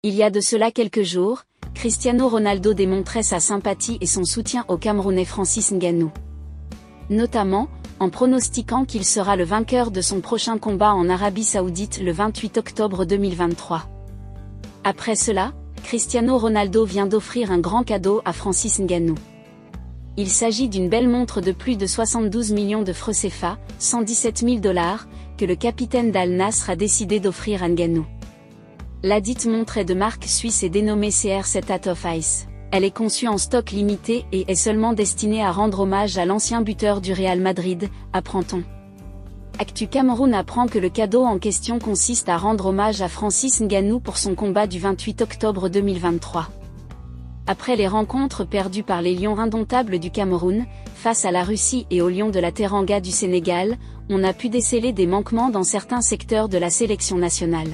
Il y a de cela quelques jours, Cristiano Ronaldo démontrait sa sympathie et son soutien au Camerounais Francis Ngannou. Notamment, en pronostiquant qu'il sera le vainqueur de son prochain combat en Arabie Saoudite le 28 octobre 2023. Après cela, Cristiano Ronaldo vient d'offrir un grand cadeau à Francis Ngannou. Il s'agit d'une belle montre de plus de 72 millions de francs CFA, 117 000 $, que le capitaine d'Al Nassr a décidé d'offrir à Ngannou. Ladite montre est de marque suisse et dénommée CR7 Art of Ice. Elle est conçue en stock limité et est seulement destinée à rendre hommage à l'ancien buteur du Real Madrid, apprend-on. Actu Cameroun apprend que le cadeau en question consiste à rendre hommage à Francis Ngannou pour son combat du 28 octobre 2023. Après les rencontres perdues par les Lions indomptables du Cameroun, face à la Russie et aux Lions de la Teranga du Sénégal, on a pu déceler des manquements dans certains secteurs de la sélection nationale.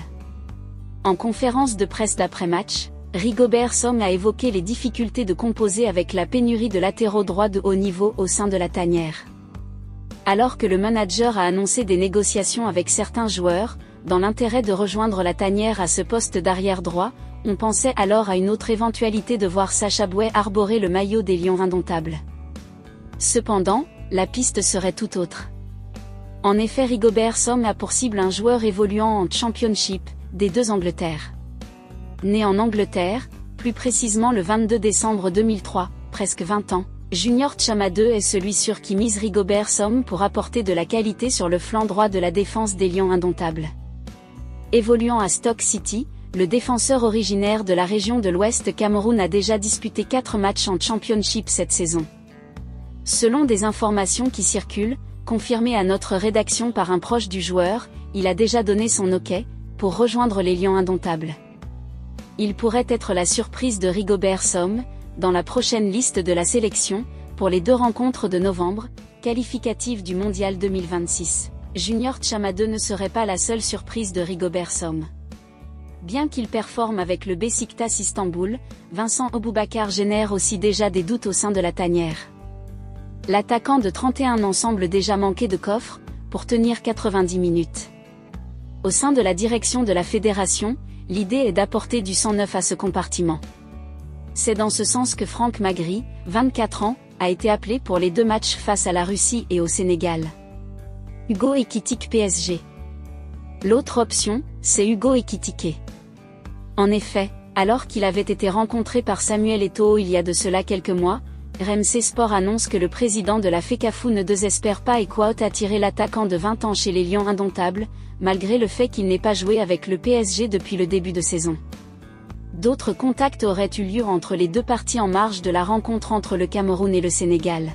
En conférence de presse d'après-match, Rigobert Song a évoqué les difficultés de composer avec la pénurie de latéraux droits de haut niveau au sein de la tanière. Alors que le manager a annoncé des négociations avec certains joueurs, dans l'intérêt de rejoindre la tanière à ce poste d'arrière droit, on pensait alors à une autre éventualité de voir Sacha Bouet arborer le maillot des Lions indomptables. Cependant, la piste serait tout autre. En effet, Rigobert Song a pour cible un joueur évoluant en Championship, des deux Angleterre. Né en Angleterre, plus précisément le 22 décembre 2003, presque 20 ans, Junior Tchama II est celui sur qui mise Rigobert Song pour apporter de la qualité sur le flanc droit de la défense des Lions indomptables. Évoluant à Stoke City, le défenseur originaire de la région de l'Ouest Cameroun a déjà disputé 4 matchs en Championship cette saison. Selon des informations qui circulent, confirmées à notre rédaction par un proche du joueur, il a déjà donné son OK pour rejoindre les Lions indomptables. Il pourrait être la surprise de Rigobert Song, dans la prochaine liste de la sélection, pour les 2 rencontres de novembre, qualificatives du Mondial 2026. Junior Tchama II ne serait pas la seule surprise de Rigobert Song. Bien qu'il performe avec le Beşiktaş Istanbul, Vincent Aboubakar génère aussi déjà des doutes au sein de la tanière. L'attaquant de 31 ans semble déjà manquer de coffre, pour tenir 90 minutes. Au sein de la direction de la fédération, l'idée est d'apporter du sang neuf à ce compartiment. C'est dans ce sens que Franck Magri, 24 ans, a été appelé pour les 2 matchs face à la Russie et au Sénégal. Hugo Ekitike PSG. L'autre option, c'est Hugo Ekitike. En effet, alors qu'il avait été rencontré par Samuel Eto'o il y a de cela quelques mois, RMC Sport annonce que le président de la FECAFOOT ne désespère pas et quote attirer l'attaquant de 20 ans chez les Lions indomptables, malgré le fait qu'il n'ait pas joué avec le PSG depuis le début de saison. D'autres contacts auraient eu lieu entre les 2 parties en marge de la rencontre entre le Cameroun et le Sénégal.